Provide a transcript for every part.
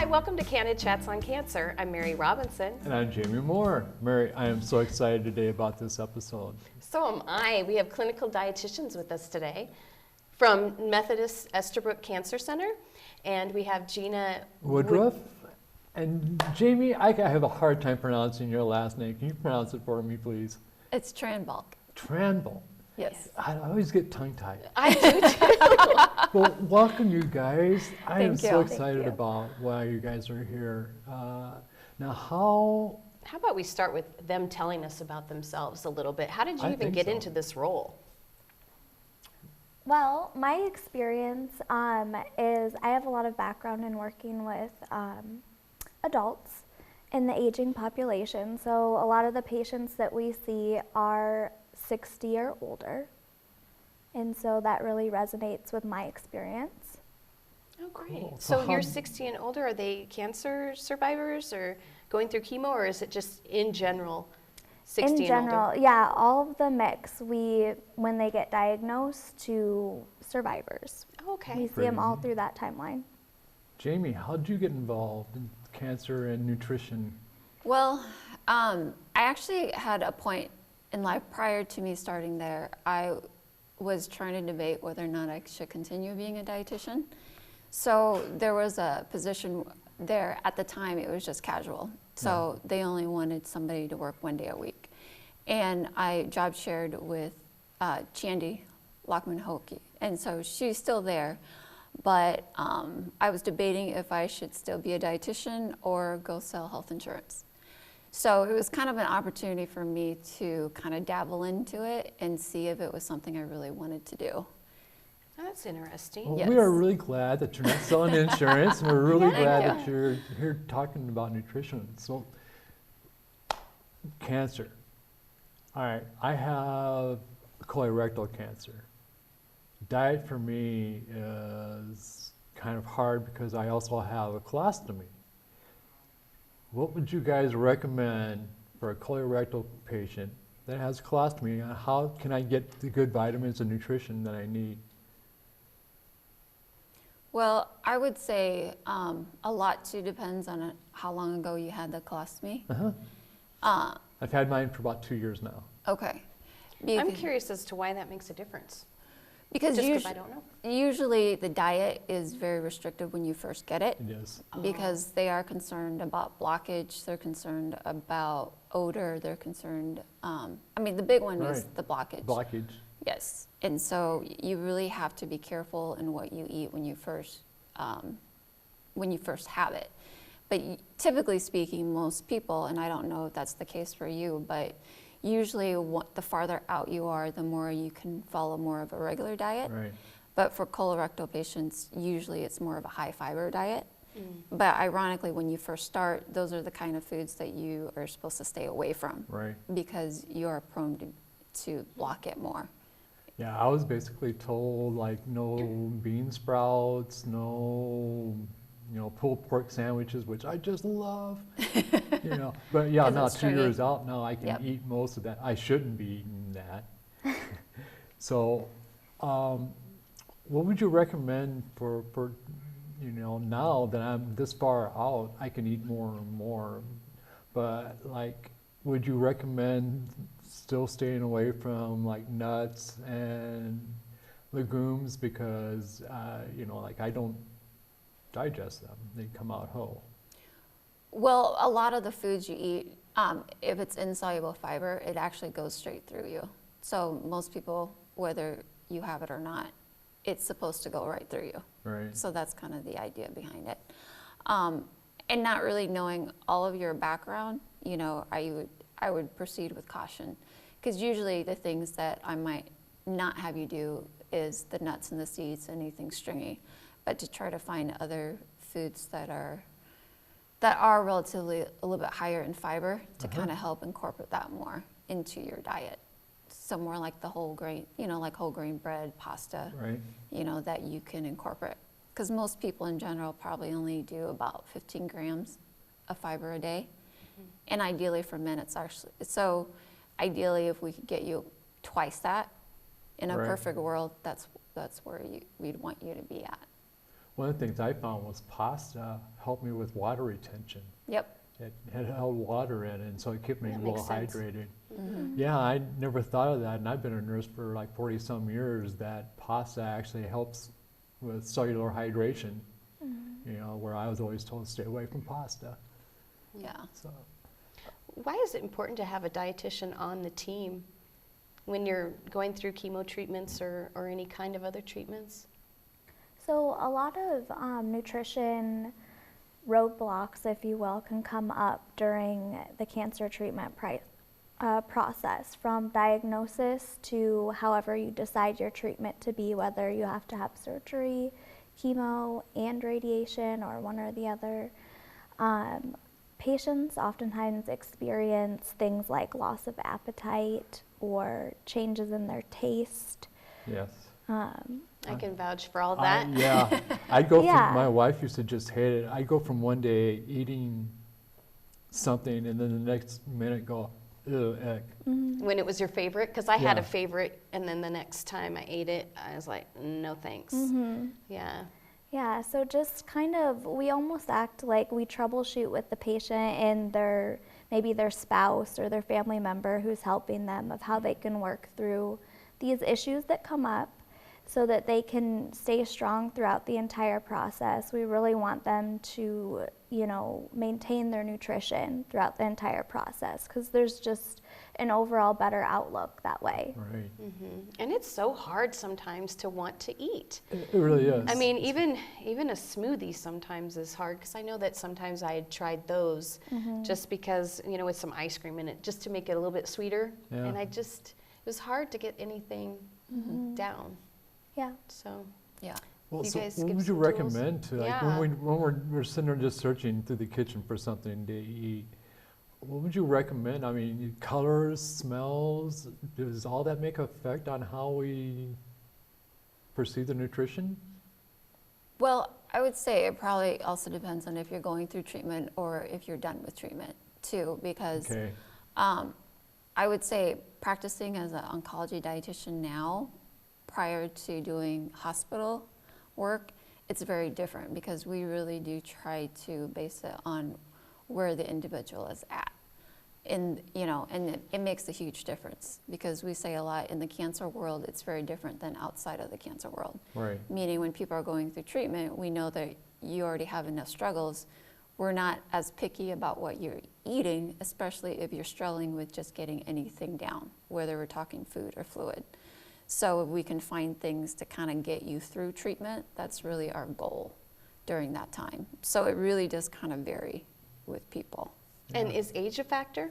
welcome to Candid Chats on Cancer. I'm Mary Robinson. And I'm Jamie Moore. Mary, I am so excited today about this episode. So am I. We have clinical dietitians with us today from Methodist Esterbrook Cancer Center, and we have Gina Woodruff. And Jamie, I have a hard time pronouncing your last name. Can you pronounce it for me, please? It's Tranbulk. Tranbulk. Yes. I always get tongue-tied. I do too. Well, welcome you guys. I am Thank you. so Thank excited you. about why you guys are here. Now, how How about we start with them telling us about themselves a little bit? How did you I even think get so. into this role? Well, my experience is I have a lot of background in working with adults in the aging population. So a lot of the patients that we see are 60 or older. And so that really resonates with my experience. Oh, great. Cool. So So you're how- 60 and older. Are they cancer survivors or going through chemo, or is it just in general 60 In general, and older? yeah, all of the mix, when they get diagnosed, to survivors. Oh, okay. We see them all Crazy. through that timeline. Jamie, how did you get involved in cancer and nutrition? Well, I actually had a point in life prior to me starting there. I was trying to debate whether or not I should continue being a dietitian. So there was a position there at the time. It was just casual. So they only wanted somebody to work 1 day a week. And I job shared with Candid Lockman Hokie. And so she's still there. But I was debating if I should still be a dietitian or go sell health insurance. So it was kind of an opportunity for me to kind of dabble into it and see if it was something I really wanted to do. Oh, that's interesting. Well, Yes. we are really glad that you're not selling insurance, and we're really Thank glad you. that you're here talking about nutrition. So, cancer. All right, I have colorectal cancer. Diet for me is kind of hard because I also have a colostomy. What would you guys recommend for a colorectal patient that has colostomy, and how can I get the good vitamins and nutrition that I need? Well, I would say a lot too depends on how long ago you had the colostomy. I've had mine for about 2 years now. Okay. I'm curious as to why that makes a difference. Because Just 'cause I don't know. usually the diet is very restrictive when you first get it. It is. Because they are concerned about blockage, they're concerned about odor, they're concerned, the big one is Right. the blockage. Blockage. Yes, and so you really have to be careful in what you eat when you first have it. But typically speaking, most people, and I don't know if that's the case for you, but usually the farther out you are, the more you can follow more of a regular diet. Right. But for colorectal patients, usually it's more of a high fiber diet. But ironically, when you first start, those are the kind of foods that you are supposed to stay away from Right. because you are prone to block it more. Yeah, I was basically told like no bean sprouts, no, pulled pork sandwiches, which I just love. But yeah, 'Cause now it's 2 stringy. years out, now I can Yep. eat most of that. I shouldn't be eating that. So, what would you recommend for now that I'm this far out, I can eat more and more, but like, would you recommend still staying away from like nuts and legumes because, I don't digest them, they come out whole. Well, a lot of the foods you eat, if it's insoluble fiber, it actually goes straight through you. So most people, whether you have it or not, it's supposed to go right through you. Right. So that's kind of the idea behind it. And not really knowing all of your background, I would proceed with caution. Because usually the things that I might not have you do is the nuts and the seeds, anything stringy. But to try to find other foods that are relatively a little bit higher in fiber to kind of help incorporate that more into your diet. So more like the whole grain, like whole grain bread, pasta, Right. that you can incorporate. Because most people in general probably only do about 15 grams of fiber a day. And ideally for men, ideally if we could get you twice that, in a Right. perfect world, that's where we'd want you to be at. one of the things I found was pasta helped me with water retention. Yep. It held water in, and so it kept me That a little makes sense. hydrated. Mm-hmm. Yeah, I never thought of that, and I've been a nurse for like 40-some years, that pasta actually helps with cellular hydration, you know, where I was always told to stay away from pasta. Yeah. So, Why is it important to have a dietitian on the team when you're going through chemo treatments or any kind of other treatments? So a lot of nutrition roadblocks, if you will, can come up during the cancer treatment process, from diagnosis to however you decide your treatment to be, whether you have to have surgery, chemo, and radiation, or one or the other. Patients oftentimes experience things like loss of appetite or changes in their taste. yes. I can vouch for all that. Yeah, I'd go Yeah. from, my wife used to just hate it. I'd go from one day eating something and then the next minute go, ew, egg. When it was your favorite, because I had a Yeah. favorite, and then the next time I ate it, I was like, no thanks. Yeah. Yeah, so just kind of, we almost act like we troubleshoot with the patient and maybe their spouse or their family member who's helping them, of how they can work through these issues that come up so that they can stay strong throughout the entire process. We really want them to, you know, maintain their nutrition throughout the entire process, because there's just an overall better outlook that way. Right. And it's so hard sometimes to want to eat. It really is. I mean, even a smoothie sometimes is hard, because I know that sometimes I had tried those just because, you know, with some ice cream in it, just to make it a little bit sweeter. Yeah. And it was hard to get anything down. Yeah. So, Yeah. Well, you so guys what give would you some tools? recommend to, like, Yeah. when we're sitting there just searching through the kitchen for something to eat, what would you recommend? I mean, colors, smells, does all that make effect on how we perceive the nutrition? Well, I would say it probably also depends on if you're going through treatment or if you're done with treatment too, because Okay, I would say practicing as an oncology dietitian now, prior to doing hospital work, it's very different, because we really do try to base it on where the individual is at. And, you know, and it makes a huge difference, because we say a lot in the cancer world, it's very different than outside of the cancer world. right, Meaning when people are going through treatment, we know that you already have enough struggles. We're not as picky about what you're eating, especially if you're struggling with just getting anything down, whether we're talking food or fluid. So if we can find things to kind of get you through treatment, that's really our goal during that time. So it really does kind of vary with people. and is age a factor?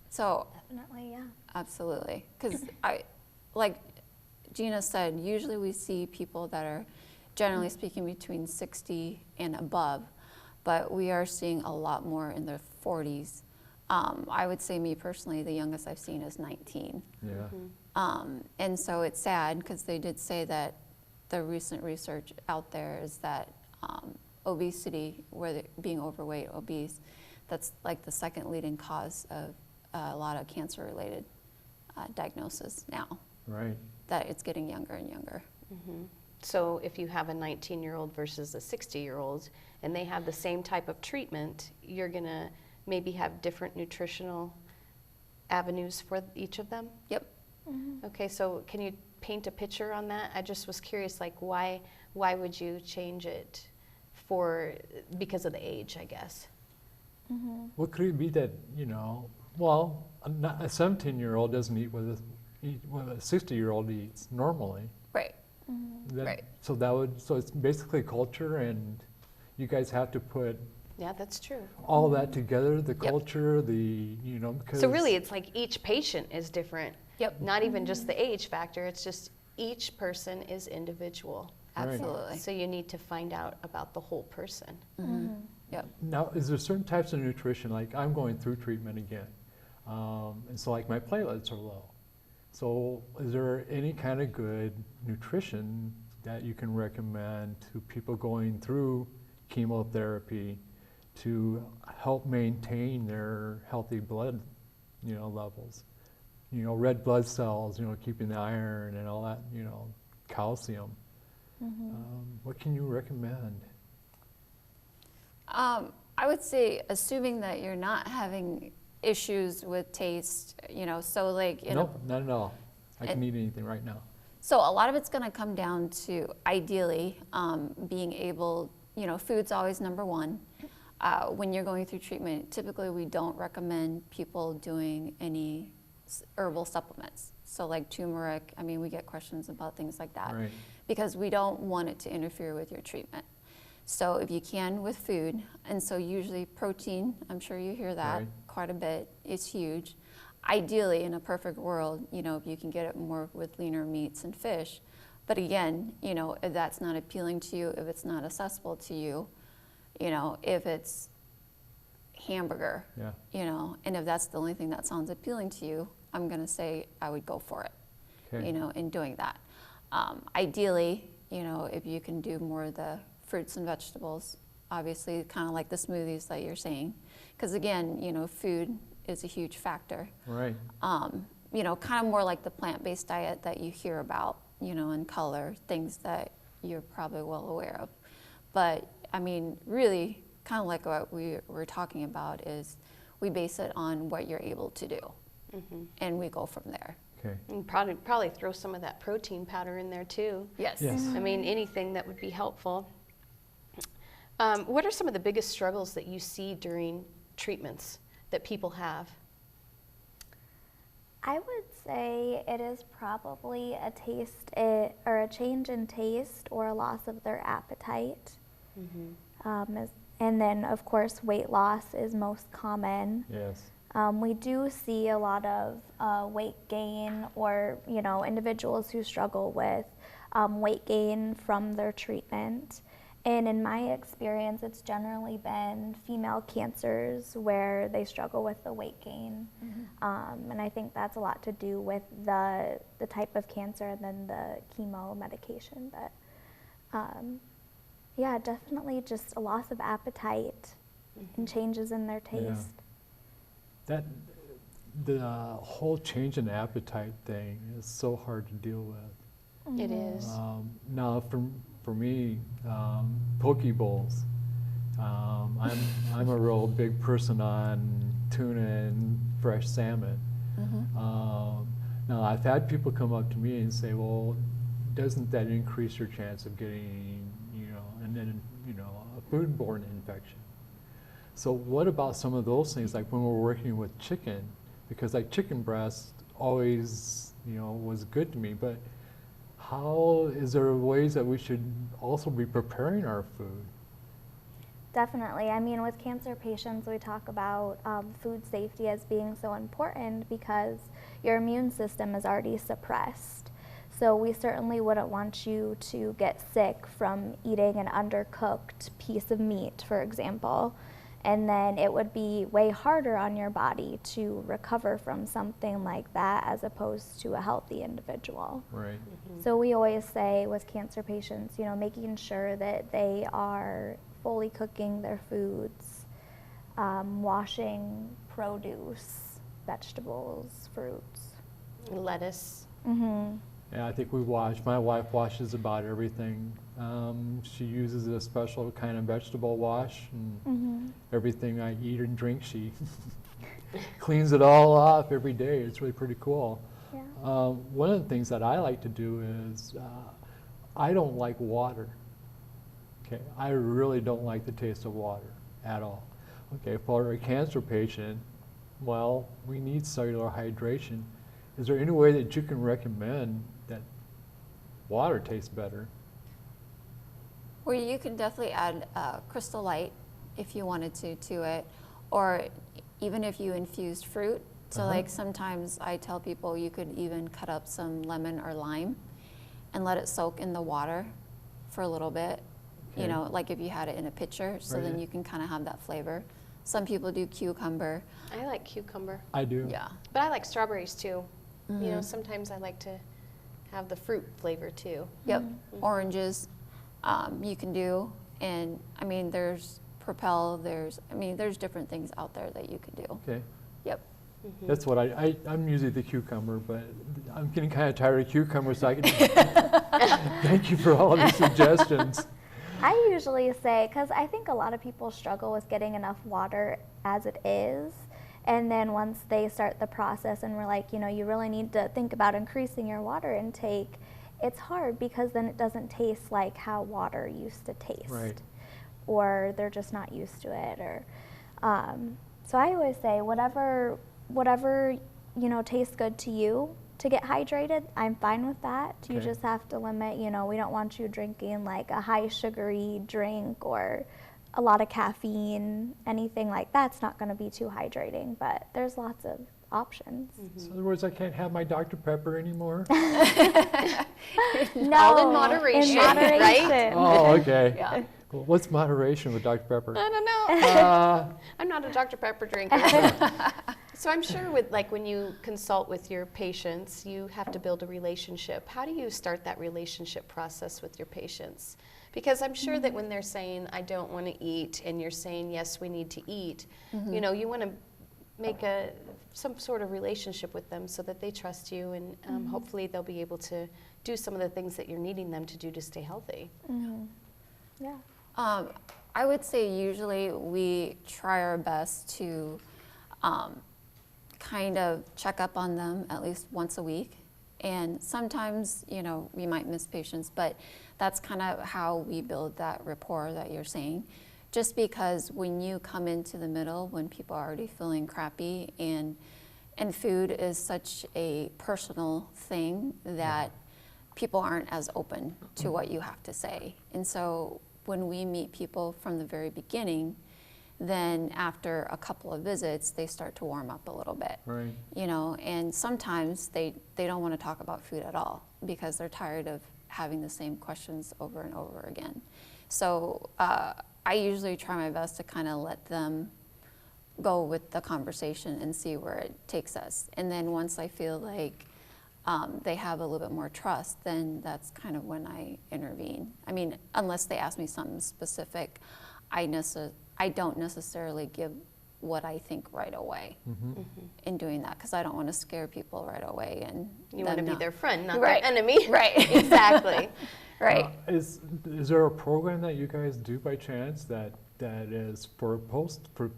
So Definitely, yeah. absolutely, because like Gina said, usually we see people that are generally speaking between 60 and above, but we are seeing a lot more in their 40s. I would say, me personally, the youngest I've seen is 19. yeah. And so it's sad, because they did say that the recent research out there is that obesity, being overweight, obese, that's like the second leading cause of a lot of cancer-related diagnosis now, Right, that it's getting younger and younger. So if you have a 19-year-old versus a 60-year-old, and they have the same type of treatment, you're going to maybe have different nutritional avenues for each of them? Yep. Okay, so can you paint a picture on that? I just was curious, like, why would you change it because of the age, I guess? what could it be that, you know, well, a 17-year-old doesn't eat what a 60-year-old eats normally. Right. Right. So it's basically culture, and you guys have to put Yeah, that's true. all that together, the Yep. culture, you know, because. So really, it's like each patient is different. Yep. Not even just the age factor, it's just each person is individual. Right. Absolutely. So you need to find out about the whole person. Yep. Now, is there certain types of nutrition, like I'm going through treatment again, and so like my platelets are low. So is there any kind of good nutrition that you can recommend to people going through chemotherapy to help maintain their healthy blood, you know, levels? You know, red blood cells, you know, keeping the iron and all that, you know, calcium. What can you recommend? I would say, assuming that you're not having issues with taste, you know, so like, you know, Nope, not at all. I can eat anything right now. so a lot of it's going to come down to ideally being able, you know, food's always number one. When you're going through treatment, typically we don't recommend people doing any herbal supplements. So like turmeric, I mean, we get questions about things like that Right. because we don't want it to interfere with your treatment. So if you can with food, and so usually protein, I'm sure you hear that Right. quite a bit, it's huge. Ideally, in a perfect world, you know, if you can get it more with leaner meats and fish. But again, you know, if that's not appealing to you, if it's not accessible to you, you know, if it's hamburger, Yeah. you know, and if that's the only thing that sounds appealing to you, I'm going to say I would go for it, Okay. you know, in doing that. Ideally, you know, if you can do more of the fruits and vegetables, obviously kind of like the smoothies that you're saying, because again, you know, food is a huge factor. Right. You know, kind of more like the plant-based diet that you hear about, you know, in color, things that you're probably well aware of. But I mean, really, kind of like what we were talking about is we base it on what you're able to do, and we go from there. Okay. And probably throw some of that protein powder in there too. Yes. Yes. I mean, anything that would be helpful. What are some of the biggest struggles that you see during treatments that people have? I would say it is probably a or a change in taste or a loss of their appetite. And then, of course, weight loss is most common. Yes. We do see a lot of weight gain, or you know, individuals who struggle with weight gain from their treatment. And in my experience, it's generally been female cancers where they struggle with the weight gain. And I think that's a lot to do with the type of cancer and then the chemo medication. But yeah, definitely just a loss of appetite and changes in their taste. That the whole change in appetite thing is so hard to deal with. It is. Now, for me, poke bowls. I'm a real big person on tuna and fresh salmon. Now, I've had people come up to me and say, "Well, doesn't that increase your chance of getting, you know, and then you know, a foodborne infection?" So, what about some of those things, like when we're working with chicken? Because like chicken breast always, you know, was good to me, but how is there ways that we should also be preparing our food? Definitely. I mean, with cancer patients, we talk about food safety as being so important because your immune system is already suppressed. So we certainly wouldn't want you to get sick from eating an undercooked piece of meat, for example. And then it would be way harder on your body to recover from something like that as opposed to a healthy individual. Right. So we always say with cancer patients, you know, making sure that they are fully cooking their foods, washing produce, vegetables, fruits. Lettuce. Yeah, I think we wash. My wife washes about everything. She uses a special kind of vegetable wash, and everything I eat and drink, she cleans it all off every day. It's really pretty cool. Yeah. One of the things that I like to do is I don't like water. Okay, I really don't like the taste of water at all. Okay, for a cancer patient, well, we need cellular hydration. Is there any way that you can recommend that water tastes better? Well, you can definitely add Crystal Light if you wanted to it, or even if you infused fruit. So like sometimes I tell people you could even cut up some lemon or lime and let it soak in the water for a little bit. You Okay. know, like if you had it in a pitcher, so Right. then you can kind of have that flavor. Some people do cucumber. I like cucumber, I do. Yeah. but I like strawberries too. You know, sometimes I like to have the fruit flavor too. Yep. Oranges, you can do, and I mean, there's Propel. There's different things out there that you can do. Okay. Yep. That's what I'm usually the cucumber, but I'm getting kind of tired of cucumbers, so I can thank you for all these suggestions. I usually say, because I think a lot of people struggle with getting enough water as it is. And then once they start the process and we're like, you really need to think about increasing your water intake, it's hard because then it doesn't taste like how water used to taste. Right. Or they're just not used to it. Or so I always say, whatever tastes good to you to get hydrated, I'm fine with that. You Okay. just have to limit, we don't want you drinking like a high sugary drink or a lot of caffeine, anything like that's not going to be too hydrating, but there's lots of options. So in other words, I can't have my Dr. Pepper anymore? No, All in moderation, right? moderation. Oh, okay. Yeah. Well, what's moderation with Dr. Pepper? I don't know. I'm not a Dr. Pepper drinker. So I'm sure when you consult with your patients, you have to build a relationship. How do you start that relationship process with your patients? Because I'm sure that when they're saying, I don't want to eat, and you're saying, yes, we need to eat, you want to make some sort of relationship with them so that they trust you, and hopefully they'll be able to do some of the things that you're needing them to do to stay healthy. Yeah. I would say usually we try our best to kind of check up on them at least once a week. And sometimes, we might miss patients, but that's kind of how we build that rapport that you're saying. Just because when you come into the middle, when people are already feeling crappy, and food is such a personal thing that people aren't as open to what you have to say. And so when we meet people from the very beginning, then after a couple of visits, they start to warm up a little bit. Right. And sometimes they don't want to talk about food at all because they're tired of having the same questions over and over again. So I usually try my best to kind of let them go with the conversation and see where it takes us. And then once I feel like they have a little bit more trust, then that's kind of when I intervene. I mean, unless they ask me something specific, I don't necessarily give what I think right away in doing that, because I don't want to scare people right away. And You want to be their friend, not Right. their enemy. Right. Exactly. Right. Is there a program that you guys do by chance that is for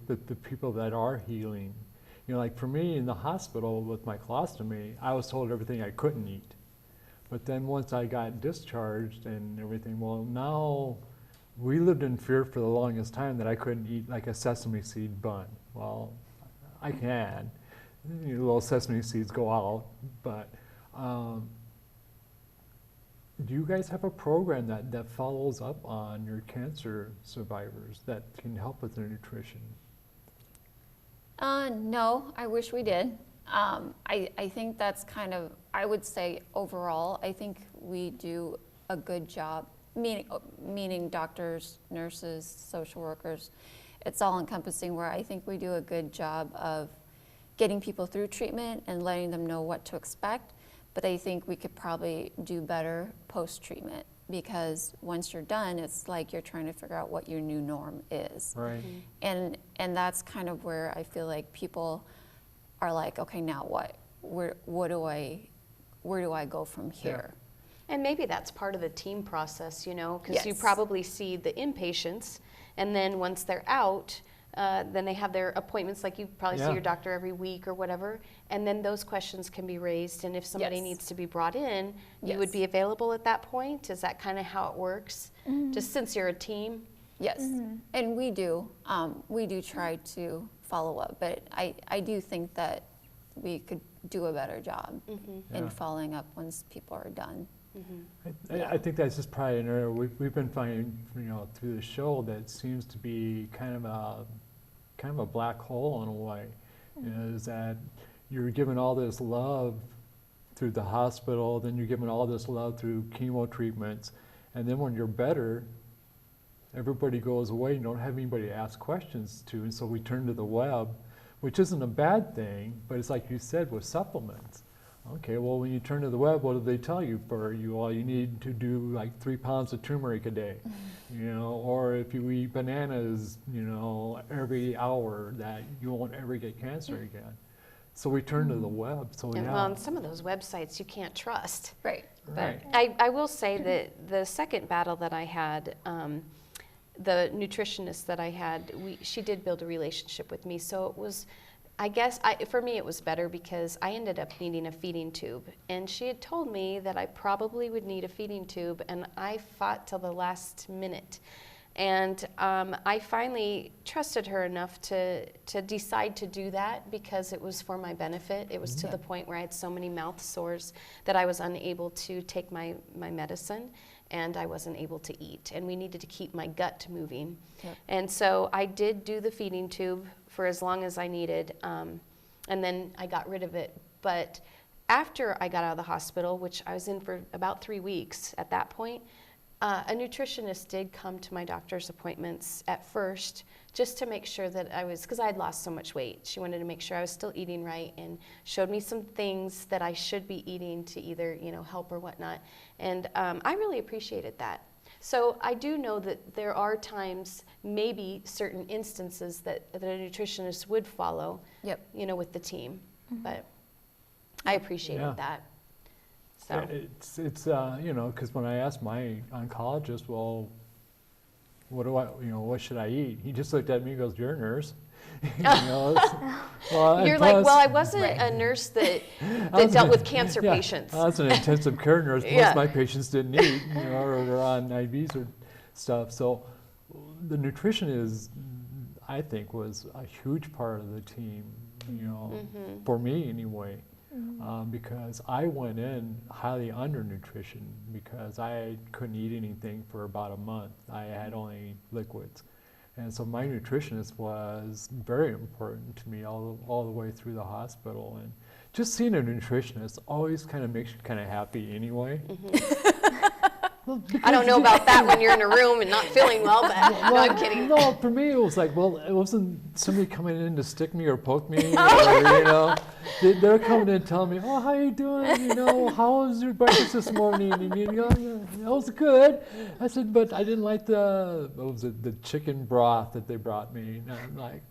the people that are healing? Like for me in the hospital with my colostomy, I was told everything I couldn't eat. But then once I got discharged and everything, well, now we lived in fear for the longest time that I couldn't eat like a sesame seed bun. Well, I can. Little sesame seeds go out, but do you guys have a program that follows up on your cancer survivors that can help with their nutrition? No, I wish we did. I think that's kind of, I would say overall, I think we do a good job, meaning doctors, nurses, social workers. It's all encompassing, where I think we do a good job of getting people through treatment and letting them know what to expect. But I think we could probably do better post-treatment, because once you're done, it's like you're trying to figure out what your new norm is. Right. And that's kind of where I feel like people are like, okay, now what? Where do I go from here? And maybe that's part of the team process, because you Yes. probably see the inpatients, and then once they're out, then they have their appointments, like you probably see Yeah. your doctor every week or whatever, and then those questions can be raised, and if somebody Yes. needs to be brought in, you would Yes. be available at that point? Is that kind of how it works? Just since you're a team? Yes, and we do try to follow up, but I do think that we could do a better job Yeah. in following up once people are done. I think that's just probably an area we've been finding, through the show, that seems to be kind of a black hole in a way, is that you're given all this love through the hospital, then you're given all this love through chemo treatments, and then when you're better, everybody goes away. You don't have anybody to ask questions to, and so we turn to the web, which isn't a bad thing, but it's like you said with supplements. Okay, well, when you turn to the web, what do they tell you? Well, you need to do like 3 pounds of turmeric a day, or if you eat bananas, every hour, that you won't ever get cancer again. So we turned to the web. So And, yeah. well, and some of those websites you can't trust. Right. Right. I will say that the second battle that I had, the nutritionist that I had, she did build a relationship with me. So it was, I guess, for me it was better because I ended up needing a feeding tube. And she had told me that I probably would need a feeding tube, and I fought till the last minute. And I finally trusted her enough to decide to do that because it was for my benefit. It was to the point where I had so many mouth sores that I was unable to take my medicine, and I wasn't able to eat. And we needed to keep my gut moving. Yep. And so I did do the feeding tube for as long as I needed, and then I got rid of it. But after I got out of the hospital, which I was in for about 3 weeks at that point, a nutritionist did come to my doctor's appointments at first just to make sure that I was, because I had lost so much weight. She wanted to make sure I was still eating right and showed me some things that I should be eating to either, help or whatnot. And I really appreciated that. So I do know that there are times, maybe certain instances that a nutritionist would follow, Yep. With the team. But I appreciated Yeah. that. So. It's because when I asked my oncologist, well, what should I eat? He just looked at me and goes, "You're a nurse." Well, and You're like, plus- well, I wasn't a nurse that dealt with cancer yeah, patients. I was an intensive care nurse. Most Yeah. of my patients didn't eat, or they're on IVs or stuff. So the nutrition I think, was a huge part of the team, for me anyway. Because I went in highly undernutrition because I couldn't eat anything for about a month. I had only liquids. And so my nutritionist was very important to me all the way through the hospital. And just seeing a nutritionist always kind of makes you kind of happy anyway. Well, I don't know about that when you're in a room and not feeling well, but no, I'm kidding. No, for me it was like, well, it wasn't somebody coming in to stick me or poke me, or, they're coming in and telling me, oh, how you doing? How was your breakfast this morning? And it was good. I said, but I didn't like the chicken broth that they brought me. And I'm like,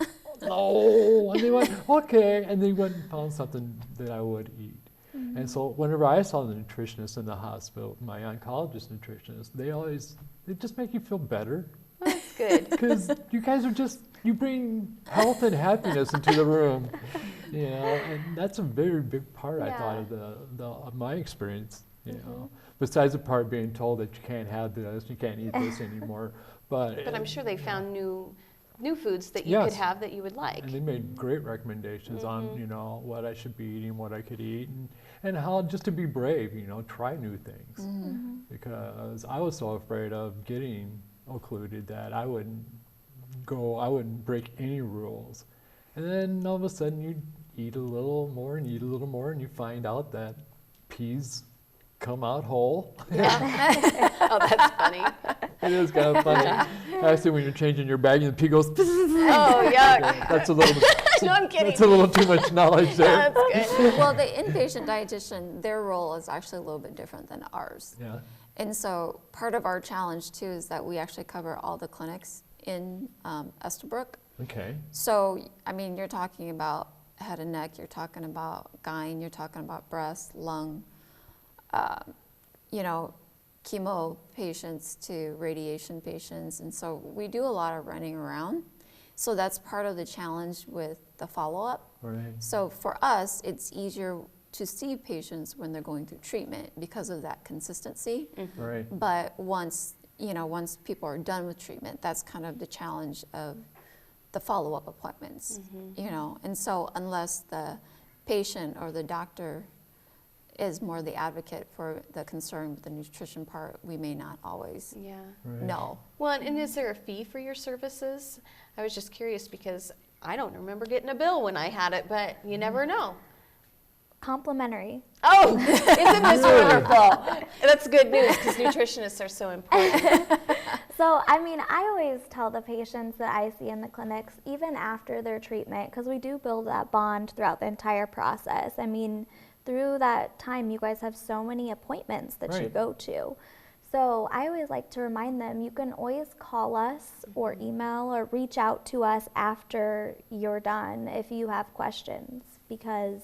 no. And they went, okay. And they went and found something that I would eat. And so whenever I saw the nutritionist in the hospital, my oncologist nutritionist, they just make you feel better. That's good. Because you guys you bring health and happiness into the room, and that's a very big part, I thought, of my experience, besides the part being told that you can't have this, you can't eat this anymore. But I'm sure they found new foods that you could have that you would like. And they made great recommendations on, what I should be eating, what I could eat, and how just to be brave, try new things. Because I was so afraid of getting occluded that I wouldn't break any rules. And then all of a sudden you eat a little more and eat a little more, and you find out that peas come out whole. Oh, that's funny. It is kind of funny. Actually, when you're changing your bag and the pea goes, Oh, yuck. that's a little No, I'm kidding. That's a little too much knowledge there. That's good. Well, the inpatient dietitian, their role is actually a little bit different than ours. Yeah. And so part of our challenge too is that we actually cover all the clinics in Estabrook. Okay. So, You're talking about head and neck, you're talking about gyne, you're talking about breast, lung, chemo patients to radiation patients. And so we do a lot of running around. So that's part of the challenge with the follow-up. Right. So for us, it's easier to see patients when they're going through treatment because of that consistency. Right. But once people are done with treatment, that's kind of the challenge of the follow-up appointments, And so unless the patient or the doctor is more the advocate for the concern with the nutrition part, we may not always Right. know. Well, and is there a fee for your services? I was just curious because I don't remember getting a bill when I had it, but you never know. Complimentary. Oh, isn't this wonderful? That's good news because nutritionists are so important. So, I always tell the patients that I see in the clinics, even after their treatment, because we do build that bond throughout the entire process. Through that time, you guys have so many appointments that you Right. go to. So I always like to remind them, you can always call us or email or reach out to us after you're done if you have questions because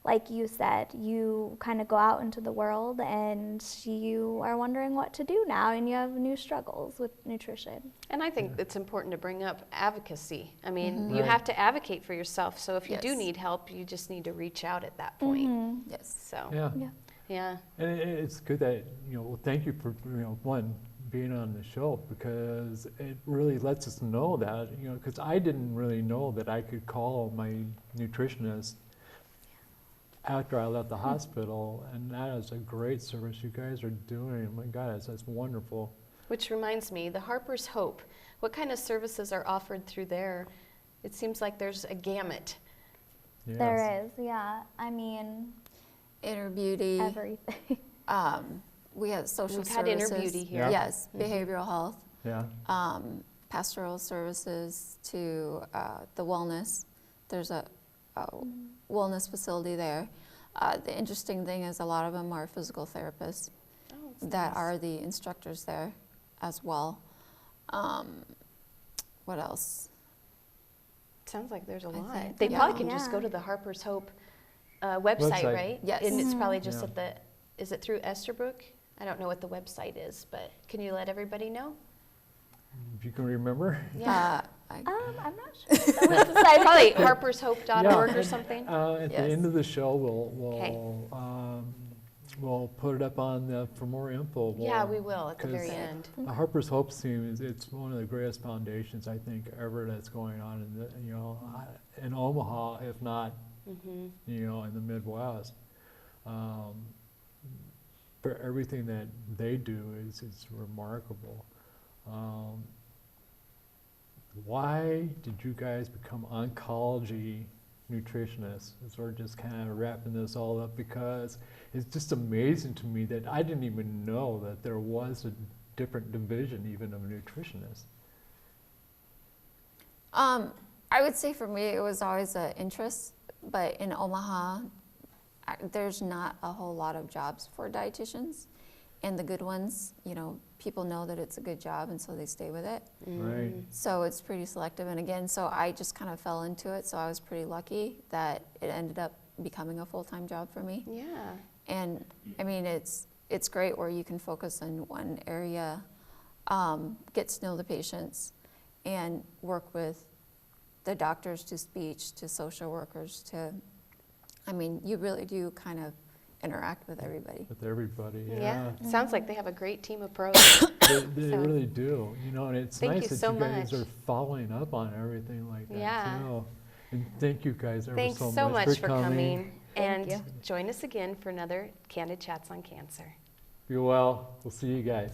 like you said, you kind of go out into the world and you are wondering what to do now, and you have new struggles with nutrition. And I think it's important to bring up advocacy. I mean, you Right. have to advocate for yourself. So if you do Yes. need help, you just need to reach out at that point. Yes. So, Yeah. Yeah. yeah. And it's good that, well, thank you for, one, being on the show, because it really lets us know that, because I didn't really know that I could call my nutritionist after I left the hospital, and that is a great service you guys are doing. My God, that's wonderful. Which reminds me, the Harper's Hope, what kind of services are offered through there? It seems like there's a gamut. Yes. There is, yeah. I mean, Inner beauty. everything. We have social We've had services. Inner Beauty here. Yeah. Yes, behavioral health, Yeah. pastoral services to the wellness. There's a wellness facility there. The interesting thing is a lot of them are physical therapists Oh, it's that nice. are the instructors there as well. What else? Sounds like there's a I lot. think- They yeah. probably can just Yeah. go to the Harper's Hope website, Website. right? Yes. And it's probably just Yeah. at the, is it through Esterbrook? I don't know what the website is, but can you let everybody know? If you can remember. I'm not sure. The website. Probably harpershope.org Yeah. or something. At the Yes. end of the show, Okay. we'll put it up on for more info. Yeah, we will at the very 'cause end. The Harper's Hope team it's one of the greatest foundations I think ever that's going on in in Omaha, if not Mm-hmm. in the Midwest. For everything that they do is remarkable. Why did you guys become oncology nutritionists? As we're just kind of wrapping this all up, because it's just amazing to me that I didn't even know that there was a different division even of nutritionists. I would say for me it was always an interest, but in Omaha, there's not a whole lot of jobs for dietitians, and the good ones, people know that it's a good job, and so they stay with it. Right. So it's pretty selective, and again, so I just kind of fell into it, so I was pretty lucky that it ended up becoming a full-time job for me. Yeah. And I mean, it's great where you can focus in one area, get to know the patients, and work with the doctors to speech, to social workers, you really do kind of interact with everybody. With everybody, Yeah. yeah. Sounds like they have a great team approach. They So- really do, and it's Thank nice you that so you guys much. are following up on everything like that Yeah. too. And thank you guys ever Thanks so so much much for coming. Thank And you. join us again for another Candid Chats on Cancer. Be well. We'll see you guys.